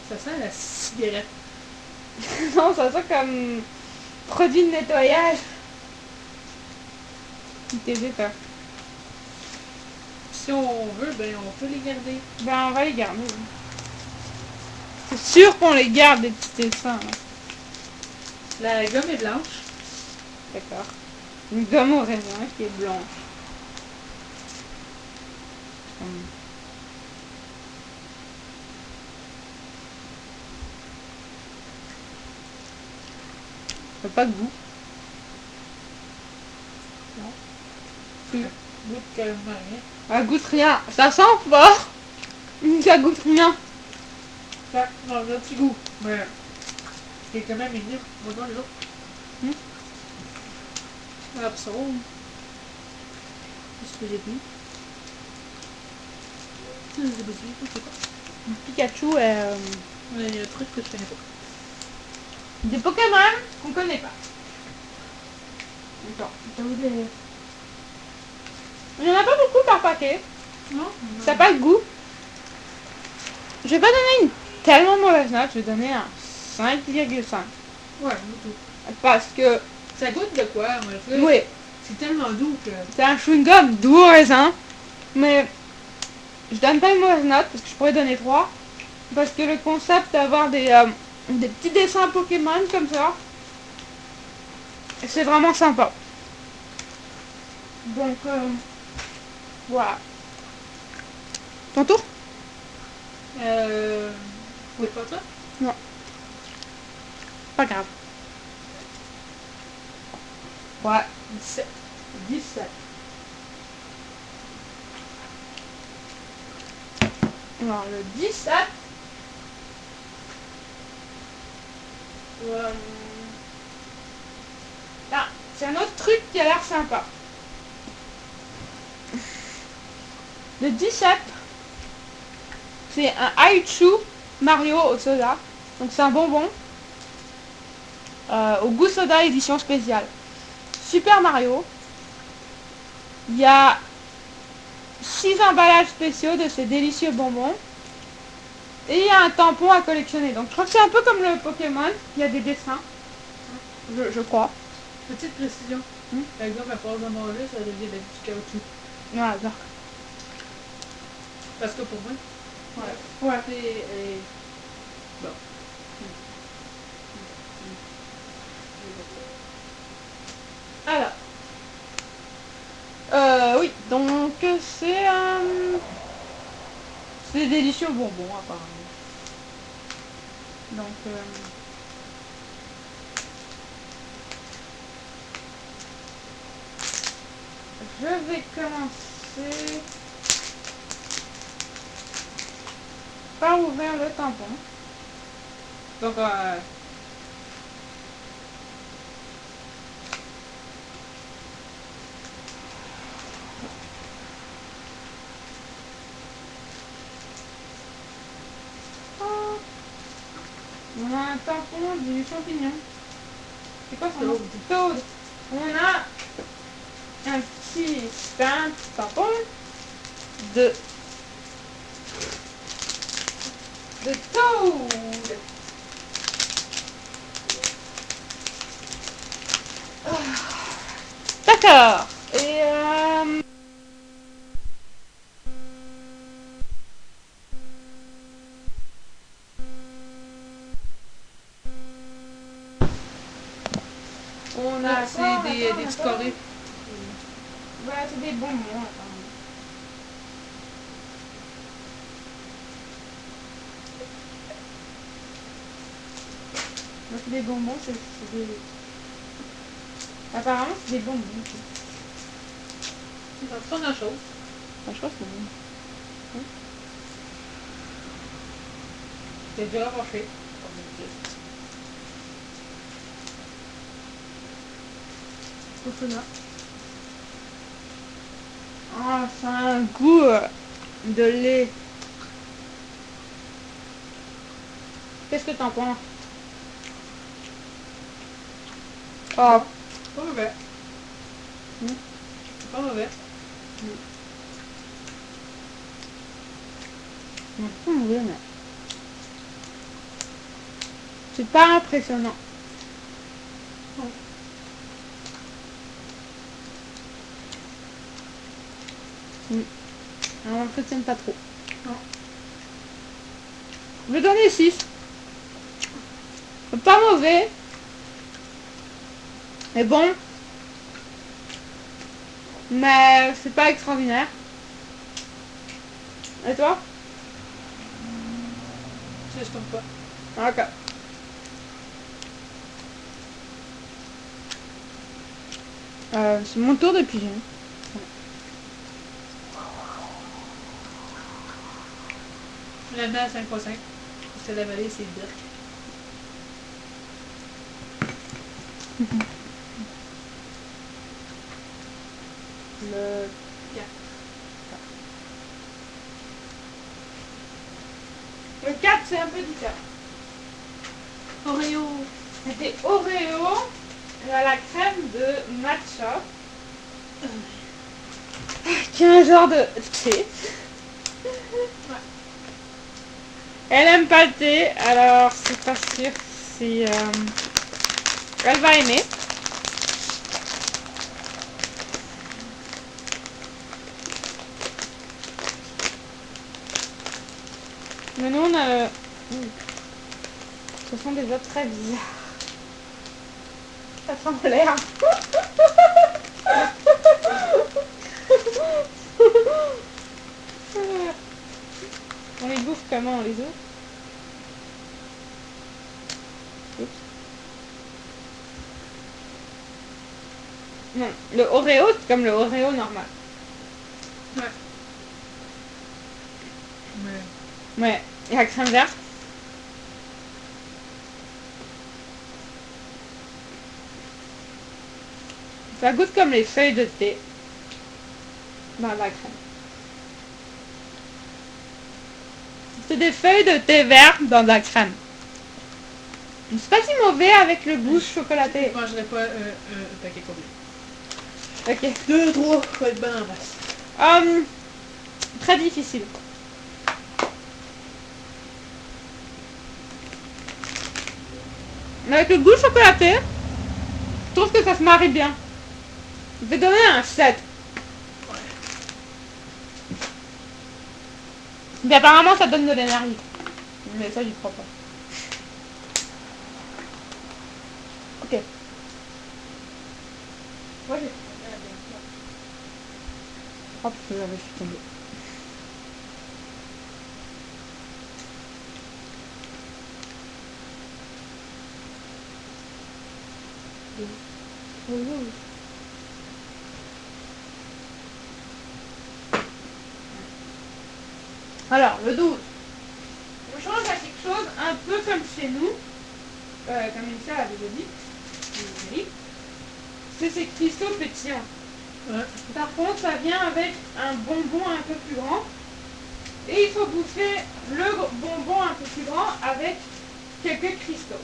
Ça sent la cigarette. Non, ça sent comme produit de nettoyage. T'es peur. Si on veut, ben on peut les garder. Ben, on va les garder. C'est sûr qu'on les garde, les petits dessins. Hein. La gomme est blanche. D'accord. Une gomme au raisin qui est blanche. Ça n'a pas de goût. Non. Si. Goûte carrément rien. Ça goûte rien. Ça sent fort. Ça goûte rien. Ça, non, un petit goût. Mais c'est quand même mignon. On va voir l'autre. Absolument. Qu'est-ce que j'ai dit? C'est quoi? Pikachu Il y a un truc que je connais pas. des Pokémon qu'on connaît pas. Attends, t'as où les... Il n'y en a pas beaucoup par paquet. Non? Ça n'a pas de goût. Je vais pas donner une tellement mauvaise note. Je vais donner un 5,5. Ouais, du tout. Parce que... Ça goûte de quoi? Moi, Oui, c'est tellement doux que... c'est un chewing-gum doux au raisin. Mais je donne pas une mauvaise note parce que je pourrais donner 3. Parce que le concept d'avoir des petits dessins Pokémon comme ça, c'est vraiment sympa. Donc, voilà. Ton tour? Oui, pas toi? Non. Pas grave. Ouais. 17. 17. Alors, le 17. Ah, c'est un autre truc qui a l'air sympa. Le 17, c'est un Aichu Mario au soda. Donc c'est un bonbon. Au goût soda édition spéciale. Super Mario. Il y a 6 emballages spéciaux de ces délicieux bonbons. Et il y a un tampon à collectionner. Donc je crois que c'est un peu comme le Pokémon. Il y a des dessins. Je crois. Petite précision. La gomme, à force de manger, ça devient du caoutchouc. Voilà, d'accord. Parce que pour moi, Ouais. c'est... Bon. Alors. Oui, donc c'est c'est délicieux bonbons apparemment. Donc je vais commencer par ouvrir le tampon. Donc on a un tampon du champignon. C'est quoi son nom? Toad. On a un petit tampon de Toad. D'accord. Et on a C'est des petits carrés. Voilà, c'est des bonbons apparemment. Donc les bonbons, c'est des... Apparemment, c'est des bonbons. C'est pas grand chose. Enfin, je crois que c'est bon. C'est dur à manger. Ah, ça a un goût de lait. Qu'est-ce que t'en penses? Oh. Pas mauvais. Pas mauvais. Oui, mais... C'est pas impressionnant. Non. Ça m'impressionne pas trop. Non. Je vais donner 6. C'est pas mauvais. Mais bon. Mais c'est pas extraordinaire. Et toi? Je l'estompe pas. Ok. C'est mon tour de pigeon. Je la mets à 5.5. C'est la vallée, c'est direct. Le... Le 4, c'est un peu différent. Oreo. C'était Oreo à la crème de matcha. Qui est un genre de thé. Elle aime pas le thé, alors c'est pas sûr si elle va aimer. Mais nous, on a... Ce sont des œufs très bizarres. Ça sent l'air. On les bouffe comment, les œufs? Oups. Non, le Oreo, c'est comme le Oreo normal. Ouais. Mais... Ouais, et la crème verte. Ça goûte comme les feuilles de thé dans la crème. C'est des feuilles de thé vert dans de la crème. C'est pas si mauvais avec le goût chocolaté. Je mangerai pas un paquet complet. Ok. 2, 3, faut être bon en masse. Très difficile. Mais avec le goût chocolaté, je trouve que ça se marie bien. Je vais donner un 7. Ouais. Mais apparemment ça donne de l'énergie. Mais ça j'y crois pas. Ok. Moi j'ai... Hop, je vais tomber. Alors, le 12. On change à quelque chose un peu comme chez nous. Comme Michel a déjà dit. C'est ces cristaux pétillants. Ouais. Par contre, ça vient avec un bonbon un peu plus grand. Et il faut bouffer le bonbon un peu plus grand avec quelques cristaux.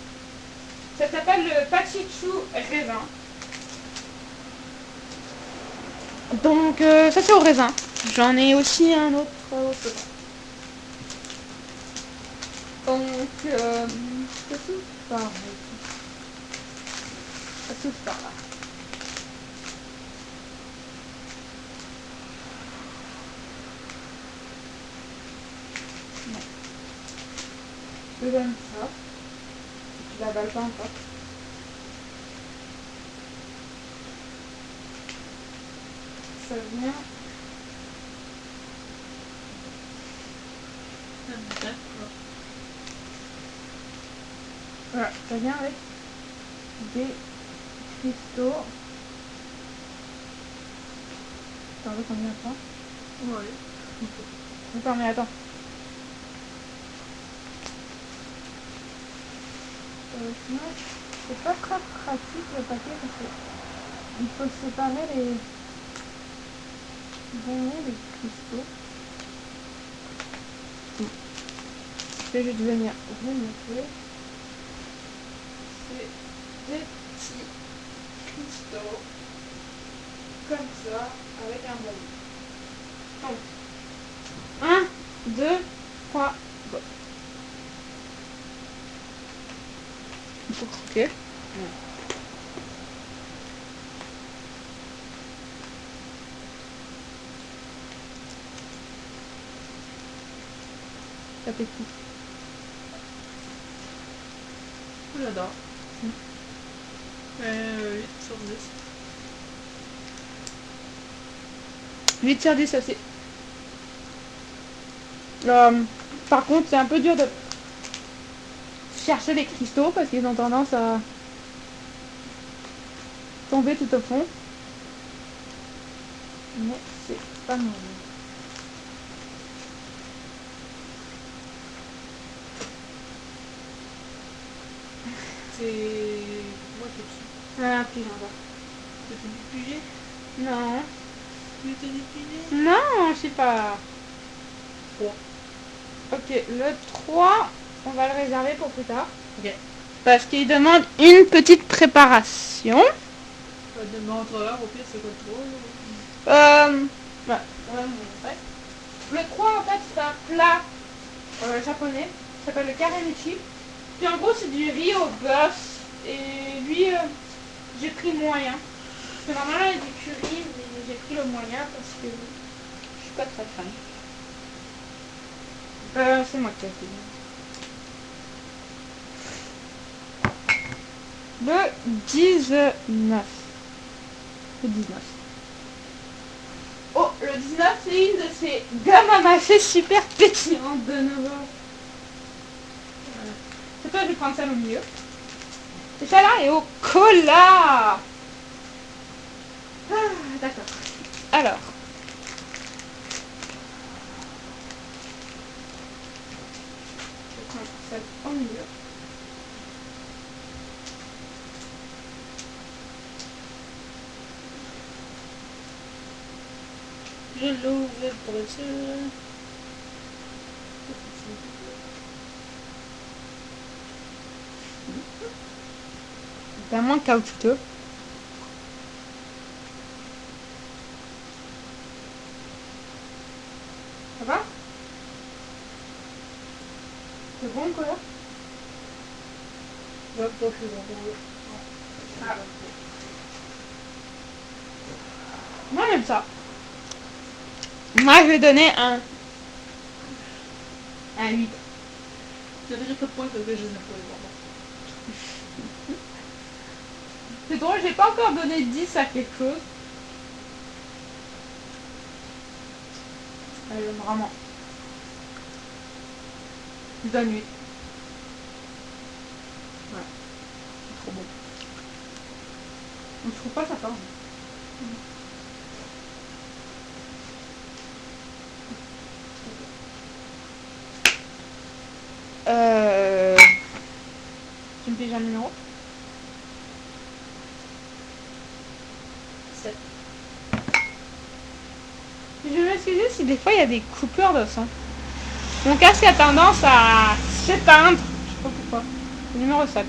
Ça s'appelle le pachichou raisin. Donc, ça c'est au raisin. J'en ai aussi un autre au soda. Donc, c'est tout par là. C'est tout par là. Je donne ça. Tu l'avales pas encore. Ça vient. Voilà, ça vient avec des cristaux. T'en veux combien de temps? Ouais. Attends, mais attends. Sinon, c'est pas très pratique le papier parce que il faut séparer les bonbons des cristaux. Je vais juste venir vous montrer. C'est des petits cristaux comme ça avec un bonbon. Donc, 1, 2, 3, go. Ok. Ça fait tout. J'adore. Mm. 8 sur 10. 8 sur 10 aussi. Par contre, c'est un peu dur de chercher les cristaux parce qu'ils ont tendance à tomber tout au fond. Mais c'est pas mauvais. C'est... Moi, t'es dessus. Ah, puis j'en Tu t'es déplué? Non. Tu t'es déplué? Non, je sais pas. 3. Ok, le 3, on va le réserver pour plus tard. Ok. Parce qu'il demande une petite préparation. Montre-leur, au pire, c'est quoi le 3? Ouais, ouais. Le 3, en fait, c'est un plat japonais. Ça s'appelle le karemichi. Puis en gros, c'est du riz au bœuf. Et lui, j'ai pris moyen. Parce que normalement, il y a du curry, mais j'ai pris le moyen parce que je suis pas très fan. C'est moi qui ai fait. Le 19. Le 19. Oh, le 19, c'est une de ces gommes à mâcher super pétillantes de nouveau. C'est toi, je vais prendre ça au milieu. Et ça là est au cola. Ah, d'accord. Alors. Je vais prendre ça au milieu. Je l'ouvre pour être sûr. C'est moins caoutchouteux. Ça va? C'est bon le cola? Ouais, pas plus bon. Ah. Moi j'aime ça. Moi je vais donner un 8. J'ai déjà pas de points parce que je les aime pas les bonbons. C'est drôle, j'ai pas encore donné 10 à quelque chose. J'aime vraiment. Je donne 8. Ouais. C'est trop bon. Je trouve pas ça fort. Tu me piges un numéro? 7. Je vais m'excuser si des fois il y a des coupures de son. Mon casque a tendance à s'éteindre. Je sais pas pourquoi. Numéro 7.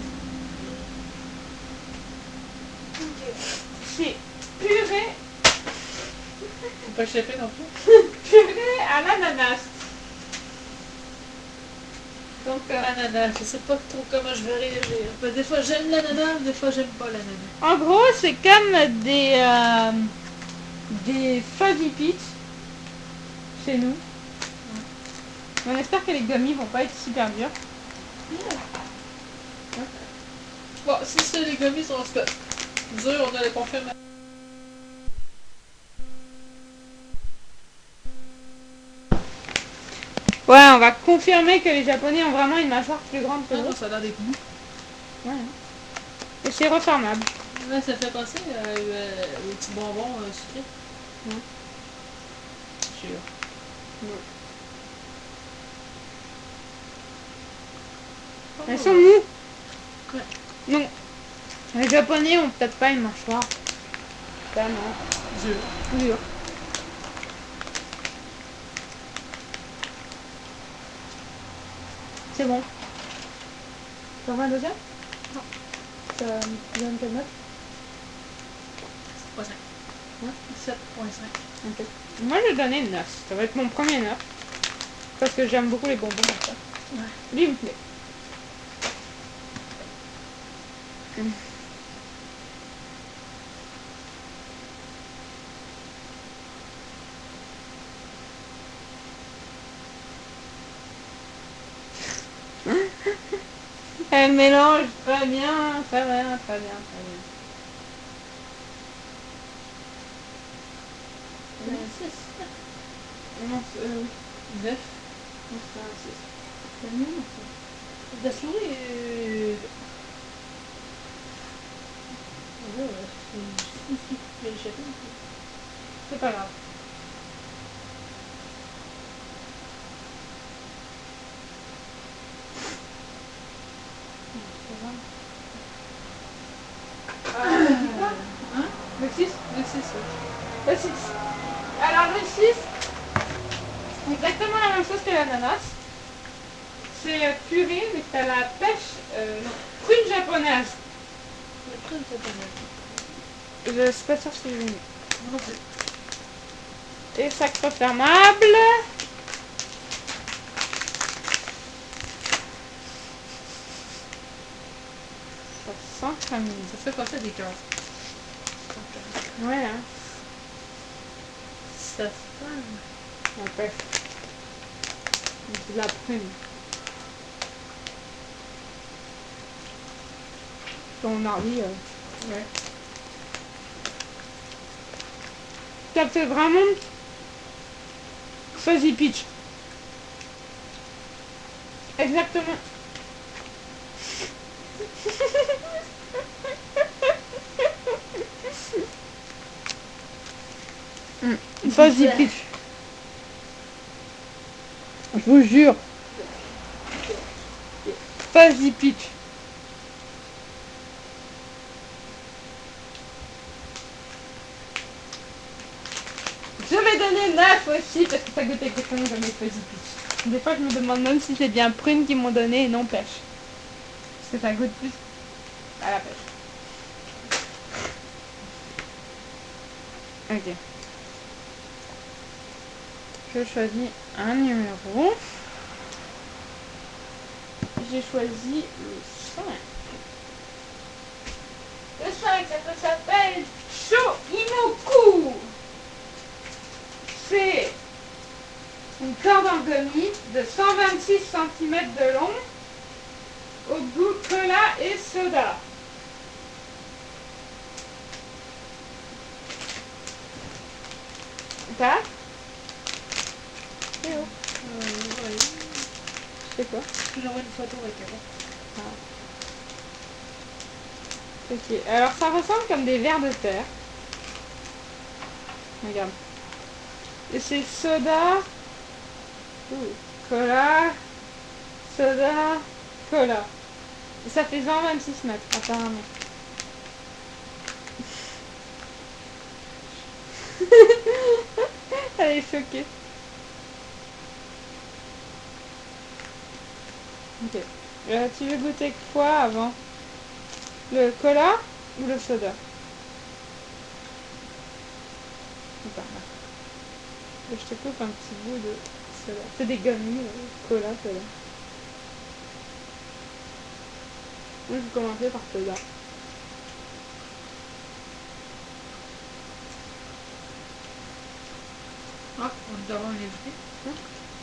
C'est purée. Faut pas cheffer non plus. Purée à l'ananas. Donc, Ananas, je sais pas trop comment je vais réagir. Des fois j'aime l'ananas, des fois j'aime pas l'ananas. en gros, c'est comme des fuzzy peach chez nous. On espère que les gummies vont pas être super durs. Bon, si c'est les gummies sont en spot. Dur, on a les confirmations. Ouais, on va confirmer que les Japonais ont vraiment une mâchoire plus grande que Ah non, nous. ça a l'air des goûts. Ouais. Et c'est refermable. Ouais, ça fait penser aux petits bonbons sucrés. Ouais. Sûr. Elles sont moues. Ouais. Non. Les Japonais ont peut-être pas une mâchoire. Ben non. Dur. Dur. C'est bon. T'en veux un deuxième? Non. Ça donne quelle note? 7.5. Ouais. 7.5. Ok. Moi je vais donner 9. Ça va être mon premier 9. Parce que j'aime beaucoup les bonbons comme ça. Ouais. Lui il me plaît. Elle mélange très bien, très bien, très bien, très bien. Non, oui. 9. Non, c'est un 6. C'est mieux, ça. La souris est... Ouais, c'est ce qui fait échapper. C'est pas grave. Hein? Le 6. Le 6, Le 6. Alors le 6, exactement la même chose que l'ananas. C'est purée, mais t'as la pêche, non, prune japonaise. Le prune japonaise. Je suis pas sûre si je l'ai mis. Non plus. Et sac refermable. Ça sent comme... Ça fait passer des cœurs. Ouais, hein. Ça sent... La pêche. De la prune. Ton envie, Ouais. ça fait vraiment fuzzy peach. Exactement. Fuzzy peach. Je vous jure. Fuzzy peach. Je vais donner 9 aussi parce que ça goûte exactement comme les fuzzy peach. Des fois je me demande même si c'est bien prune qu'ils m'ont donné et non pêche. Parce que ça goûte plus à la pêche. Ok. Je choisis un numéro. J'ai choisi le 5. Le 5, ça s'appelle Shoimoku. C'est une corde en gommi de 126 cm de long, au goût cola et soda. T'as? C'est où? Ouais. C'est quoi? Je vous envoie une photo avec elle. Ok, alors ça ressemble comme des vers de terre. Regarde. Et c'est soda, cola, soda, cola. Et ça fait 126 mètres apparemment. Elle est choquée. Ok. Tu veux goûter quoi avant? Le cola ou le soda? Enfin, je te coupe un petit bout de soda. C'est des gummies, cola, soda. Moi, je vais commencer par soda. Ah, on doit avoir un invité.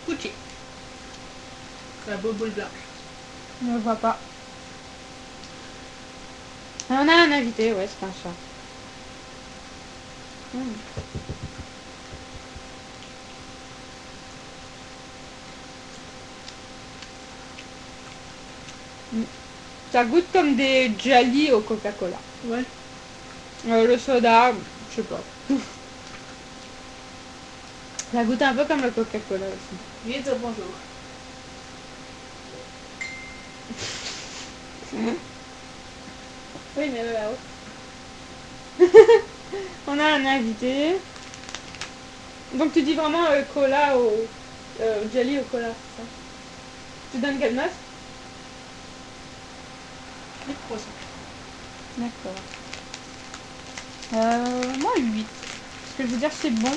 Gucci. La boule blanche. Je ne vois pas. On a un invité, ouais, c'est un chat. Ça goûte comme des jelly au Coca-Cola. Ouais. Le soda, je sais pas. Ça goûte un peu comme le Coca-Cola aussi. Viens dire bonjour. Oui, mais là-haut. On a un invité. Donc tu dis vraiment cola au... jelly au cola, c'est ça? Tu donnes quelle note? 8%. D'accord. Moi 8. Parce que je veux dire c'est bon.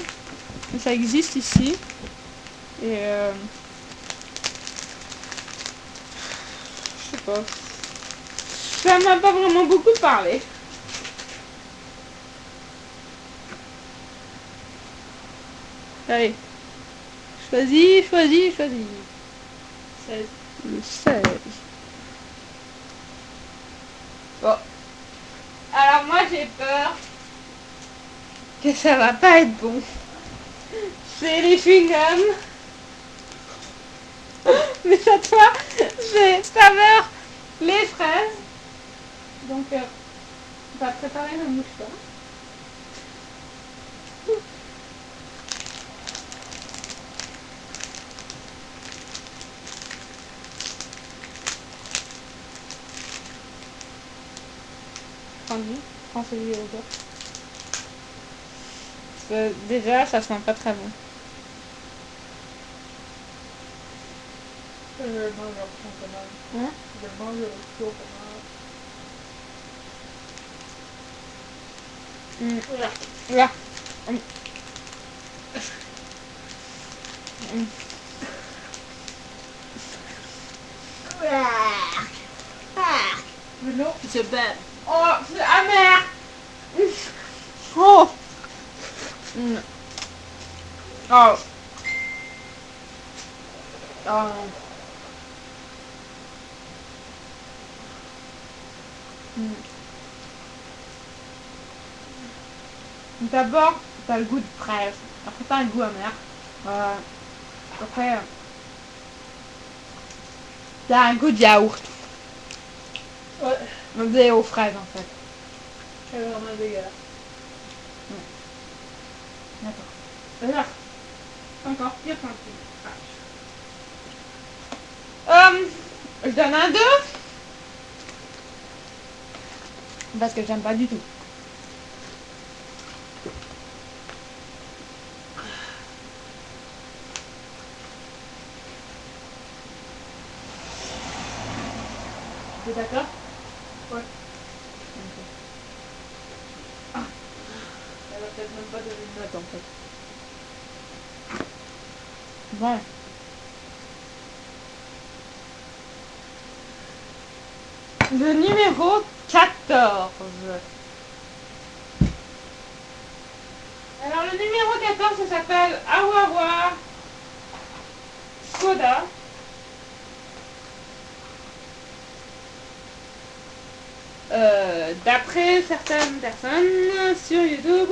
Ça existe ici. Et je sais pas. Ça m'a pas vraiment beaucoup parlé. Allez. Choisis. 16. Le 16. Bon. Alors moi j'ai peur que ça va pas être bon. C'est les chewing-gums. Mais cette fois, c'est saveur les fraises. Donc, on va préparer le mouchoir. Prends celui au bord. Parce que déjà, ça sent pas très bon. Je mange leur son quand même. Hein? Je mange leur son quand même. Là. Mais non. C'est bad. Oh, c'est amer. Oh. Oh. Oh. D'abord, t'as le goût de fraise. Après, t'as un goût amer. Après, t'as un goût de yaourt. Ouais. Des aux fraises, en fait. C'est vraiment dégueulasse. D'accord. Là. Encore pire qu'un petit. Je donne un 2. Parce que j'aime pas du tout. T'es d'accord? Ouais. Ah. Elle va peut-être même pas donner une note en fait. Bon. Le numéro 14. Alors le numéro 14, ça s'appelle Awawa Soda. D'après certaines personnes sur YouTube,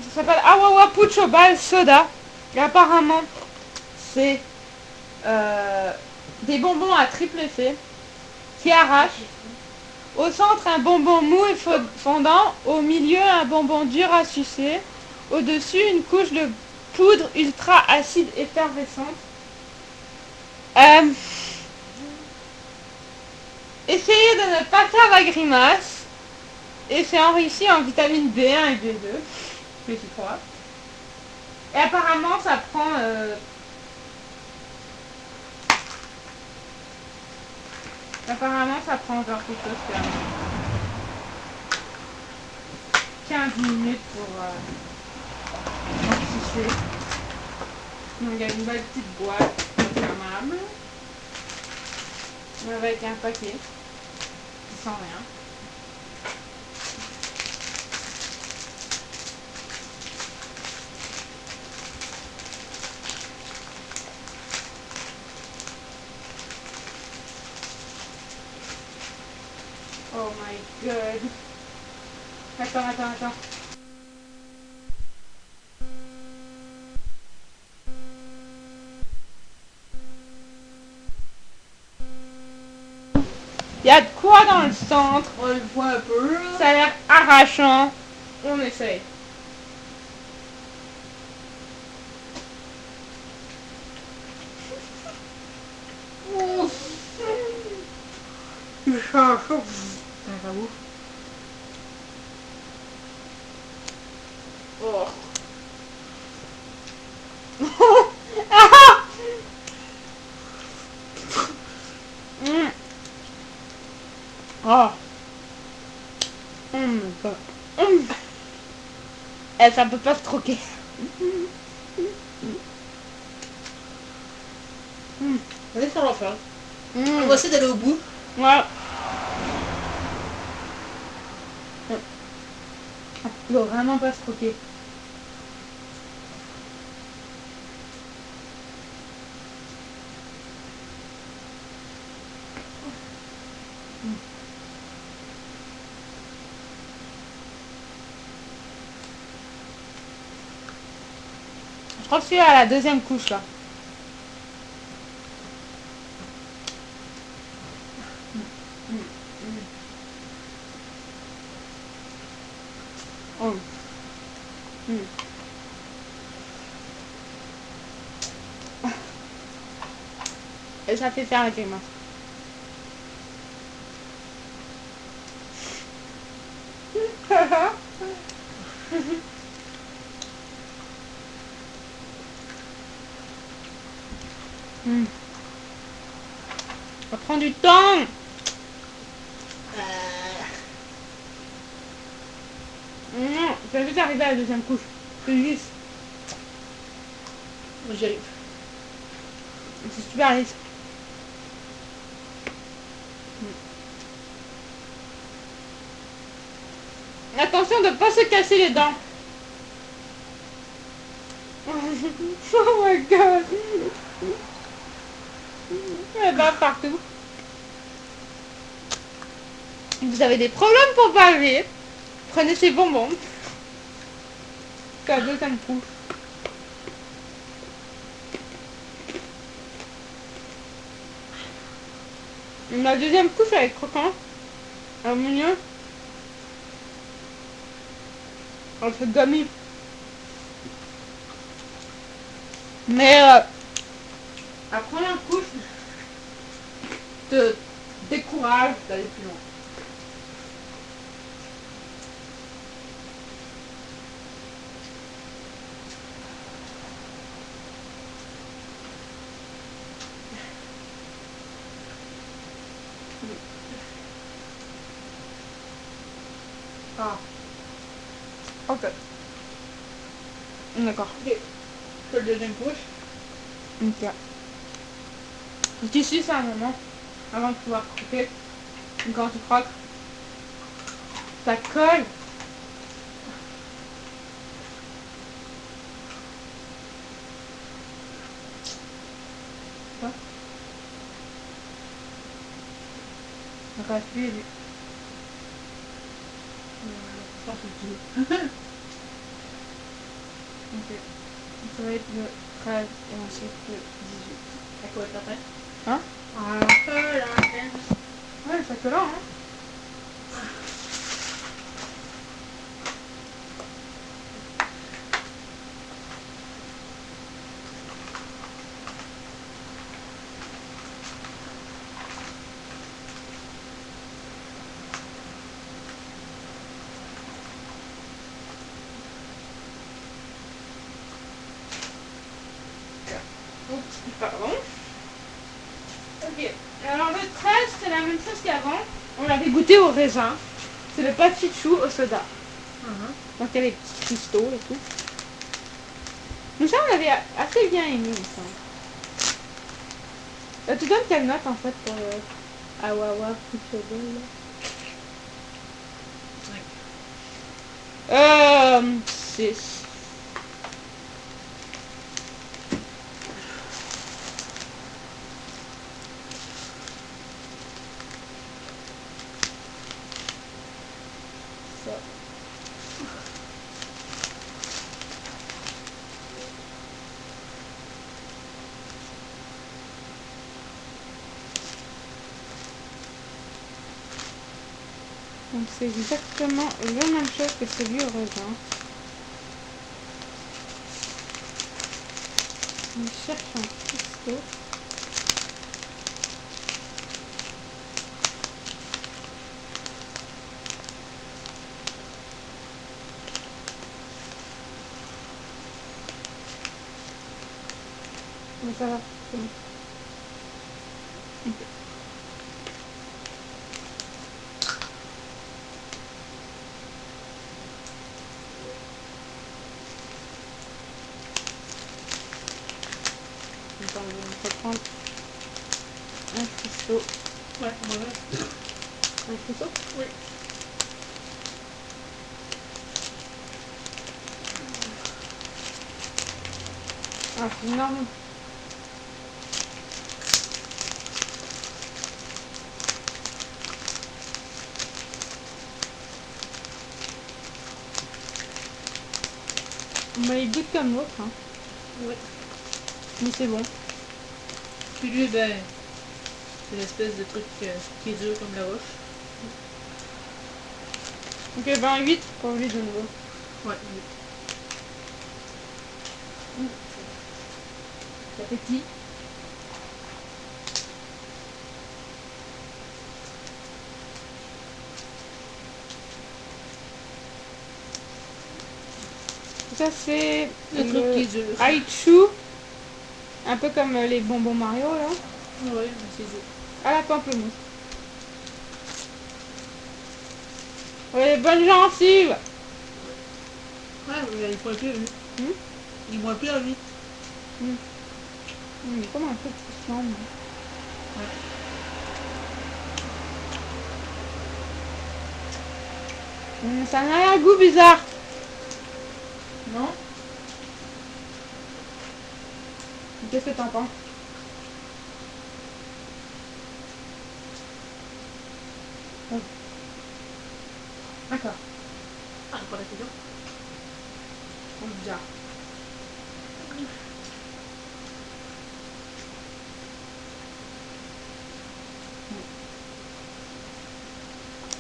ça s'appelle Awawa Pucho Ball Soda. Et apparemment, c'est des bonbons à triple effet qui arrachent. Au centre, un bonbon mou et fondant. Au milieu, un bonbon dur à sucer. Au-dessus, une couche de poudre ultra acide effervescente. Essayez de ne pas faire la grimace. Et c'est enrichi en vitamine B1 et B2. Mais j'y crois. Et apparemment, ça prend... Apparemment, ça prend genre quelque chose comme 15 minutes pour sucer. Donc, il y a une belle petite boîte fermable avec un paquet qui sent rien. Oh my god. Attends. Il y a de quoi dans le centre. On le voit un peu, là. Ça a l'air arrachant. On essaye. J'avoue. Oh. Ah. Oh. My God. Ça peut pas se troquer. Allez, ça va faire. On Mmh. va essayer d'aller au bout. Ouais. Il faut vraiment pas se croquer. Je crois que c'est à la deuxième couche là. Oh. Et ça fait faire avec moi. Ça prend du temps. Non, je vais juste arriver à la deuxième couche. C'est juste. J'y arrive. C'est super lisse. Attention de ne pas se casser les dents. Oh my god. Elle va partout. Vous avez des problèmes pour parler. Prenez ces bonbons. C'est la deuxième couche. La deuxième couche elle est croquante. Au milieu. Elle fait gummy. Mais la première couche te décourage d'aller plus loin. Ah, Ok. D'accord. ok. C'est la deuxième couche. Ok. Tu suces un moment avant de pouvoir croquer. Et quand tu croques, ça colle. Ça. Donc reste lui. Ça, c'est tout. Ok. Ça va être le 13 et ensuite le 18. À quoi t'as fait? Hein? À la fin. Ouais, ça que là, hein. Oups, pardon. Ok. Alors le 13, c'est la même chose qu'avant. On l'avait goûté au raisin. C'est le pâte chou au soda. Donc il y a les petits cristaux et tout. Mais ça, on avait assez bien aimé, il me semble. Tu donnes quelle note en fait pour le Awawa Fruit là? 6. Ça. Donc c'est exactement la même chose que celui au raisin. On cherche un cristaux. Mais ça va, c'est bon. Ok. Attends, je vais prendre un faisceau. Ouais, voilà. Un faisceau? Oui. Ah, c'est énorme. Bah, il goûte comme l'autre, hein. Ouais. Mais c'est bon. Puis lui, ben, c'est l'espèce de truc qui est dur comme la roche. Ok, ben 8 pour lui de nouveau. Ouais. Ça fait petit. Ça c'est Le truc qui est dur. Aichu. Un peu comme les bonbons Mario là. Ouais, mais c'est dur. À la pamplemousse. Ouais, bonne gencive. Ouais, mais il faut plus à lui. Hmm? Il moins plus à lui. Mais comme un peu de sang. Ça n'a un goût bizarre. Non? Qu'est-ce que t'en penses? D'accord. Ah, pas la question. Bizarre.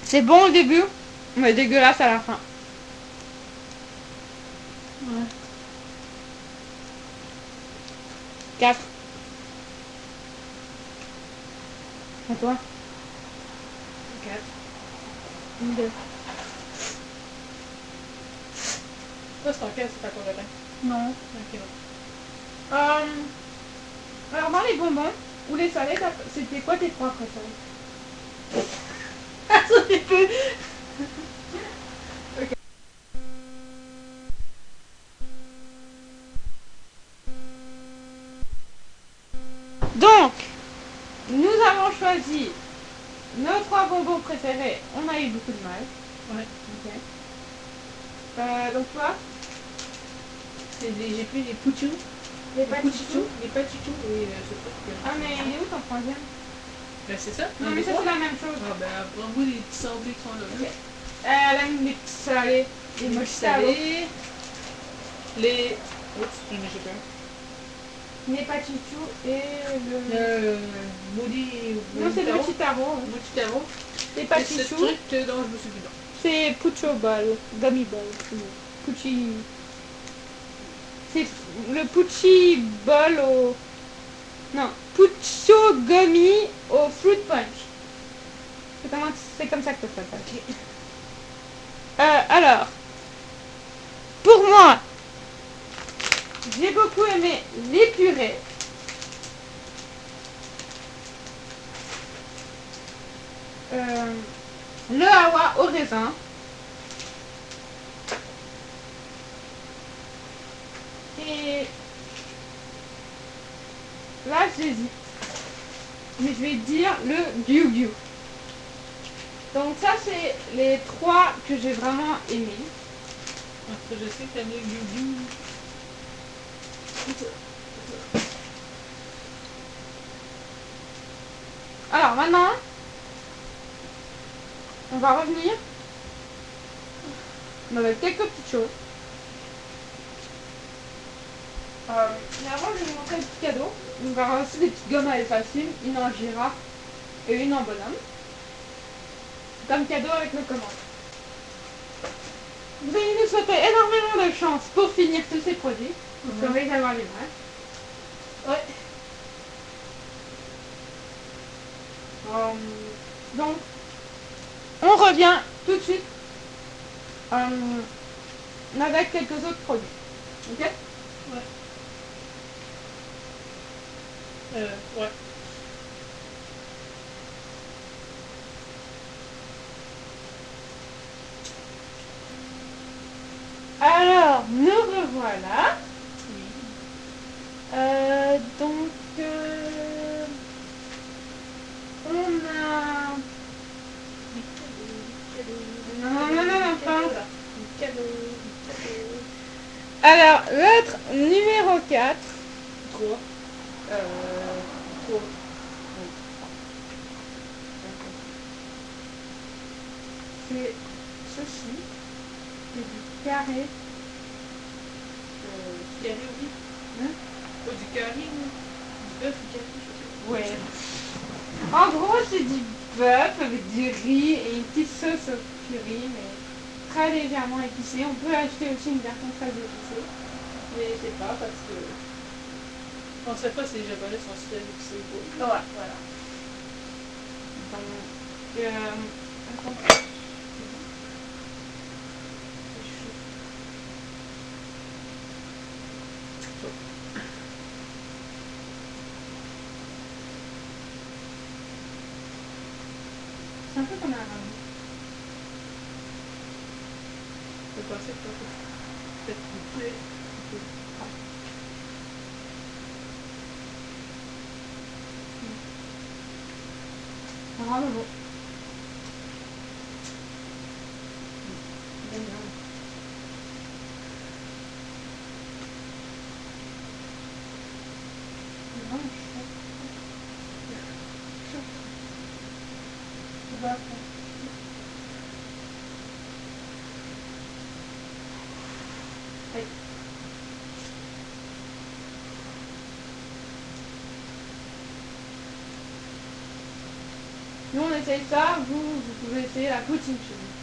C'est bon au début, mais dégueulasse à la fin. Ouais. 4. À toi? 4. 2. Ça, c'est en 4, c'est pas correct. Non. Ok, non. Alors dans les bonbons ou les salés, c'était quoi tes 3 préférés? Ah, ça fait peu. Donc, nous avons choisi nos 3 bonbons préférés. On a eu beaucoup de mal. Ouais. Ok. Donc toi, J'ai pris les pouchous. les Pouchichous. Les patichous et ce truc. Ah mais il est où ton troisième? Ben, c'est ça. Non mais ça c'est la même chose. Ah, ben, prends-moi les petits sablés qui sont là. Ok. Elle aime les petits salés. Les Les petits salés. Les. Oups, j'en ai pas. Les pachichous et le... Moody. Non c'est le petit tarot. Moody Taro. Les Et ce pachichous, truc dont je me souviens pas. c'est Pucho Ball. Gummy Ball. Pucci... C'est le Pucci Ball au... Non. Pucho Gummy au Fruit Punch. C'est comme ça que ça s'appelle. Alors, pour moi, j'ai beaucoup aimé les purées. Le hawa au raisin. Et là, j'hésite. Mais je vais dire le Gyu-Gyu. Donc ça, c'est les 3 que j'ai vraiment aimés. Parce que je sais que t'as mis Gugu. Alors maintenant, on va revenir avec quelques petites choses. Mais avant, je vais vous montrer le petit cadeau. On va avoir aussi des petites gommes à elle facile, une en girafe et une en bonhomme. Comme cadeau avec nos commandes. Vous allez nous souhaiter énormément de chance pour finir tous ces produits. Vous pouvez avoir l'image. Ouais. Donc, on revient tout de suite avec quelques autres produits. Ok? Ouais. Alors, nous revoilà. Donc, on a... Non, enfin. Alors, l'autre, numéro 4. 3. Euh... 3. C'est ceci. C'est du carré. Carré aussi. Hein? Pas du carré, ou du bœuf ou carré, je sais pas. Ouais. En gros, c'est du bœuf avec du riz et une petite sauce au curry, mais très légèrement épicée. On peut acheter aussi une version très épicée. Mais je sais pas parce que... On sait pas si les Japonais sont si épicés ou pas. Ouais, voilà. Donc, attends. C'est un peu comme un ramen. Je pensais que t'as peut-être coupé. Un ramen bon. Bien, bien. C'est vraiment chaud. Chaud. C'est pas froid. Allez. Nous on essaye ça, vous pouvez essayer la poutine chez nous.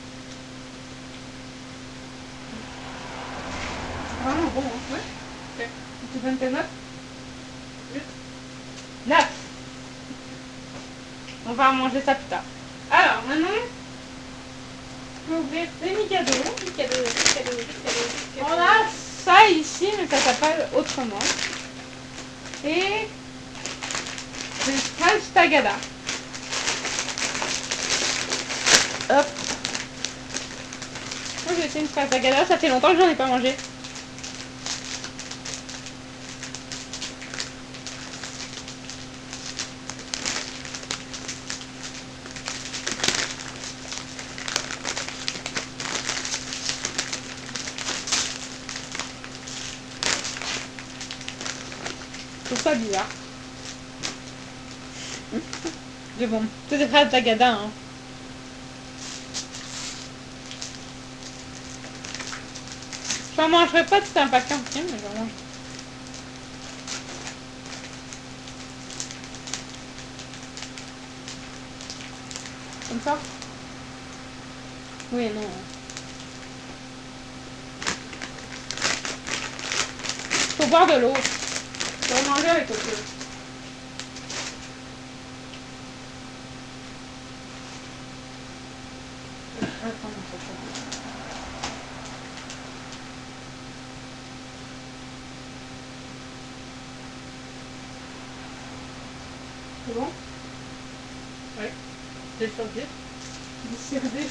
C'est vraiment bon, hein. Ouais. Ok. Tu donnes tes notes? 8. 9. On va manger ça plus tard. Alors maintenant, je peux ouvrir les Mikado. On a ça ici, mais ça s'appelle autrement. Et c'est French Tagada. Hop. Moi j'ai essayé une French Tagada, ça fait longtemps que j'en ai pas mangé. Je trouve ça bizarre. Mais bon, tout est French Tagada, hein. Je n'en mangerai pas tout un paquet entier, mais j'en mange. Comme ça? Oui, non. Faut boire de l'eau. Faut manger avec autre chose. Attends, c'est bon? Ouais. J'ai le serviette. Servez.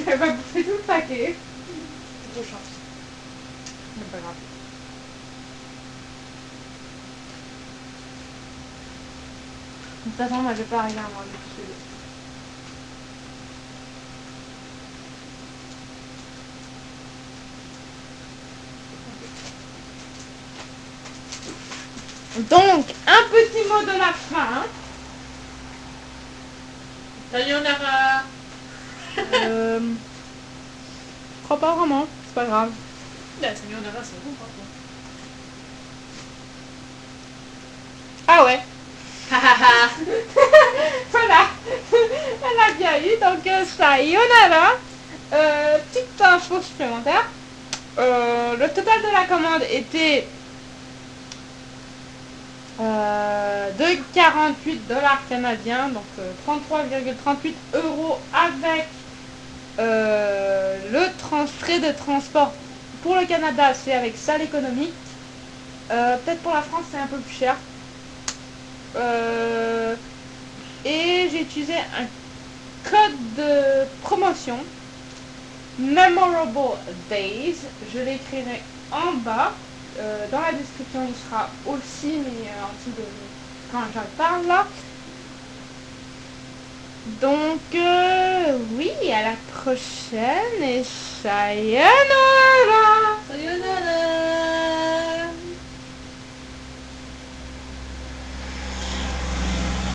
Elle va bouffer tout le paquet. Trop chance. C'est pas grave. De toute façon, moi je vais pas arriver à manger tout ce que Donc, un petit mot de la fin. Sayonara. Je crois pas vraiment, c'est pas grave. La sayonara, c'est bon, par contre. Ah ouais. Voilà. Elle a bien eu, donc sayonara. Petite info supplémentaire. Le total de la commande était de 48 dollars canadiens, donc 33,38 € avec le frais de transport. Pour le Canada, c'est avec salle économique. Peut-être pour la France, c'est un peu plus cher. Et j'ai utilisé un code de promotion. Memorable Days. Je l'écrirai en bas. Dans la description, il sera aussi, mais en dessous de quand j'en parle là. Donc, oui, à la prochaine et sayonara!